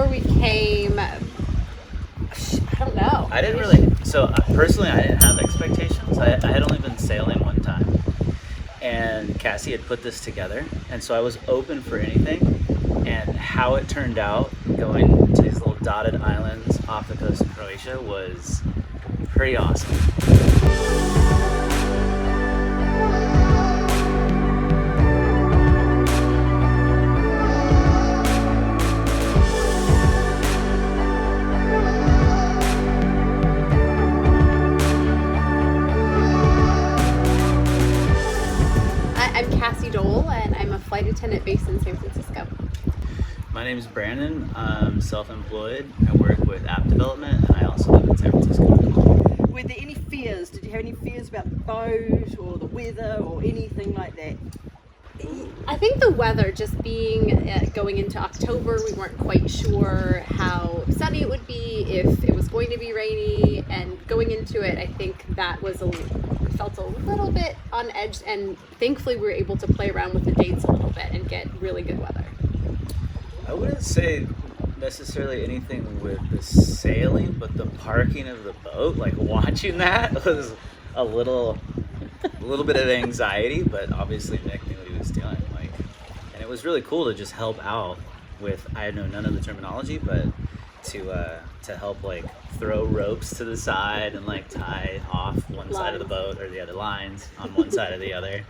before we came, I don't know. I didn't really, personally I didn't have expectations. I had only been sailing one time, and Cassie had put this together, and so I was open for anything, and how it turned out going to these little dotted islands off the coast of Croatia was pretty awesome. I'm Cassie and I'm a flight attendant based in San Francisco. My name is Brandon. I'm self-employed. I work with app development, and I also live in San Francisco. Were there any fears? Did you have any fears about the boat or the weather or anything like that? I think the weather, just being going into October, we weren't quite sure how sunny it would be, if it was going to be rainy, and going into it, I think that felt a little bit on edge, and thankfully we were able to play around with the dates a little bit and get really good weather. I wouldn't say necessarily anything with the sailing, but the parking of the boat, like watching that was a little bit of anxiety, but obviously Nick knew what he was doing, and it was really cool to just help out with, I know none of the terminology, but to help throw ropes to the side and tie off one side of the boat or the other lines on one side or the other.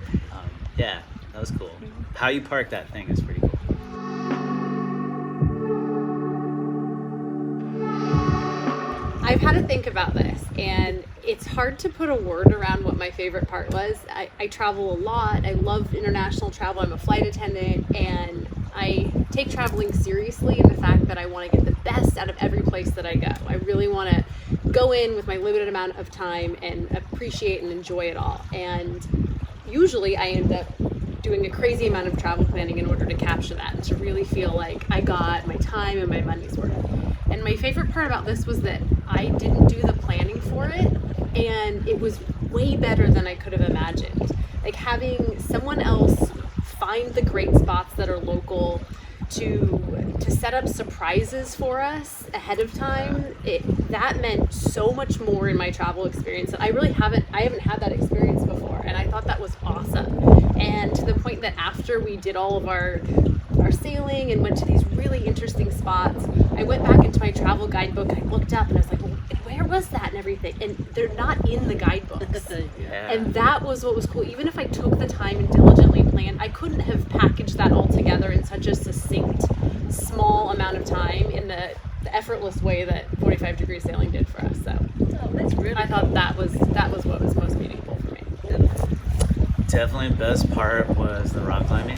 Yeah, that was cool. How you park that thing is pretty cool. I've had to think about this, and it's hard to put a word around what my favorite part was. I travel a lot. I love international travel. I'm a flight attendant, and I take traveling seriously in the fact that I want to get the best out of every place that I go. I really want to go in with my limited amount of time and appreciate and enjoy it all. And usually I end up doing a crazy amount of travel planning in order to capture that and to really feel like I got my time and my money's worth. And my favorite part about this was that I didn't do the planning for it, and it was way better than I could have imagined. Having someone else find the great spots that are local, to set up surprises for us ahead of time, that meant so much more in my travel experience that I haven't had that experience before, and I thought that was awesome. And to the point that after we did all of our sailing and went to these really interesting spots, I went back into my travel guidebook, I looked up and I was like, well, where was that and everything? And they're not in the guidebooks. Yeah. And that was what was cool. Even if I took the time and diligently planned, I couldn't have packaged that all together in such a succinct, small amount of time in the effortless way that 45 degree sailing did for us. So That's really I thought that was what was most meaningful for me. Definitely the best part was the rock climbing.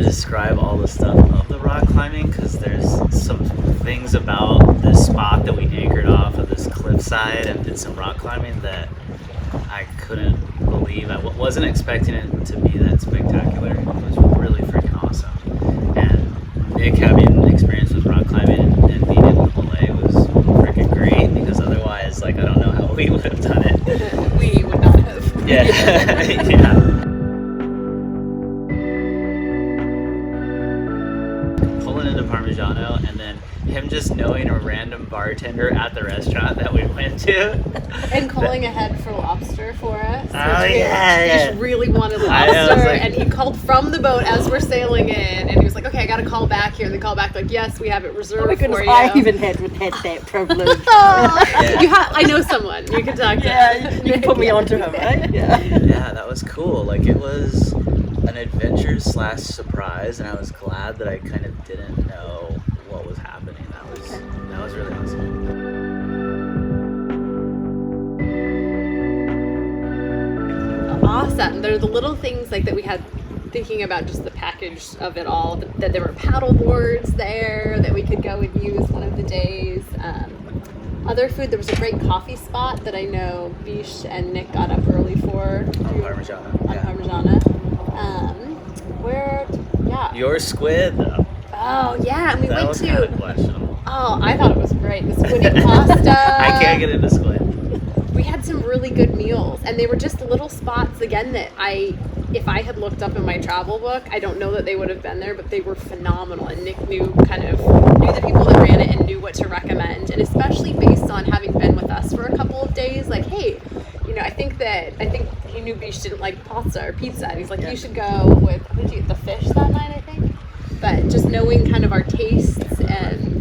Describe all the stuff of the rock climbing, because there's some things about this spot that we anchored off of this cliffside and did some rock climbing that I couldn't believe. I wasn't expecting it to be that spectacular. It was really freaking awesome. And Nick having experience with rock climbing and being able to belay was freaking great, because otherwise, I don't know how we would have done it. We would not have. Yeah. Yeah. Parmigiano, and then him just knowing a random bartender at the restaurant that we went to and calling ahead for lobster for us. Oh yeah, he just really wanted lobster, and he called from the boat as we're sailing in, and he was like, okay, I gotta call back here, and they call back yes, we have it reserved for you. I even had that privilege. Yeah. I know someone you can talk to. Yeah, you can put me onto him, right? Yeah, that was cool. It was an adventure / surprise, and I was glad that I kind of didn't know what was happening. That was really awesome. Awesome. They're the little things that we had thinking about, just the package of it all, that there were paddle boards there that we could go and use one of the days. Other food, there was a great coffee spot that I know Bish and Nick got up early for. On Parmigiana. Parmigiana. Your squid, though. Oh, yeah, and we that went was to... kind of questionable. Oh, I thought it was great. The squid pasta. I can't get into squid. We had some really good meals, and they were just little spots, again, that if I had looked up in my travel book, I don't know that they would have been there, but they were phenomenal, and Nick knew the people that ran it and knew what to recommend, and especially based on having been with us for a couple of days, like, hey, I think he knew Bish didn't like pasta or pizza, and he's like, you should go with, what did you eat, the fish that night, I think? But just knowing kind of our tastes and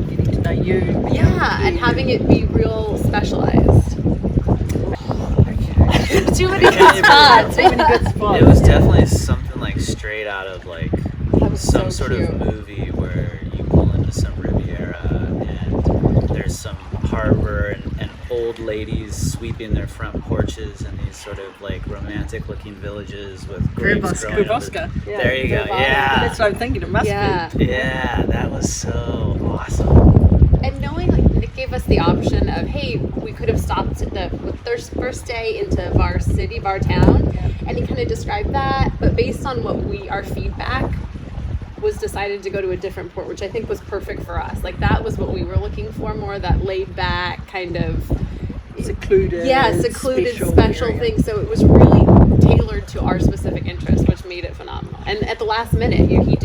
Getting to know you. and having it be real specialized. Too many good spots. Too many good spots. It was definitely something like straight out of like That was some so sort cute. of movie where you pull into some Riviera and there's some harbor and old ladies sweeping their front porches in these sort of like romantic looking villages with grapes growing. Oscar. There you go. Grapes. Yeah. That's what I'm thinking. It must be. Yeah, that was so awesome. And knowing, like, Nick gave us the option of, hey, we could have stopped the first day into Var City, Var Town, and he kind of described that, but based on our feedback was decided to go to a different port, which I think was perfect for us. Like, that was what we were looking for, more that laid back kind of Secluded. special area. thing. So it was really tailored to our specific interest, which made it phenomenal. And at the last minute, we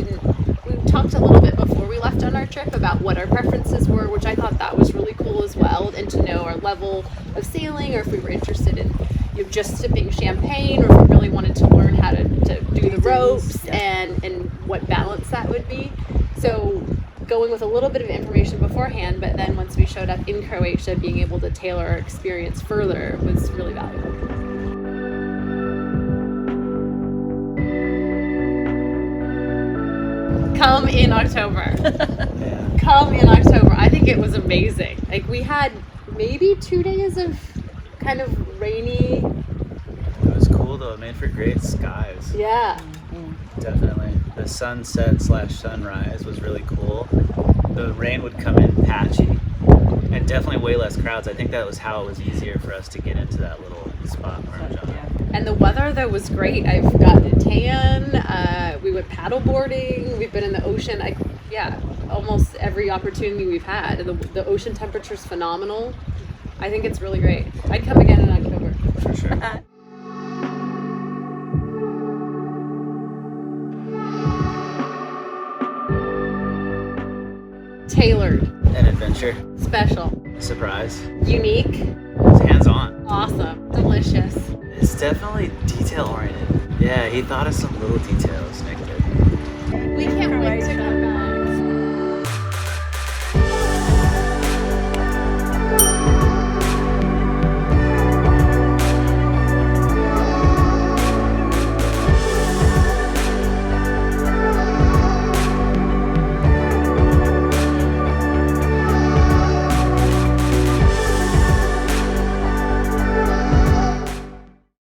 talked a little bit before we left on our trip about what our preferences were, which I thought that was really cool as well, and to know our level of sailing, or if we were interested in just sipping champagne, or if we really wanted to learn how to do the ropes and what balance that would be. So going with a little bit of information beforehand, but then once we showed up in Croatia, being able to tailor our experience further was really valuable. Come in October. Come in October. I think it was amazing. Like, we had maybe 2 days of kind of rainy. It was cool though. It made for great skies. Yeah. Definitely. The sunset/sunrise was really cool. The rain would come in patchy, and definitely way less crowds. I think that was how it was easier for us to get into that little spot Parmesan. And the weather, though, was great. I've gotten a tan. We went paddle boarding. We've been in the ocean. Almost every opportunity we've had. And the ocean temperature's phenomenal. I think it's really great. I'd come again in October. For sure. Tailored. An adventure. Special. Surprise. Unique. It's hands-on. Awesome. Delicious. It's definitely detail-oriented. Yeah, he thought of some little details, Nick did. We can't wait to come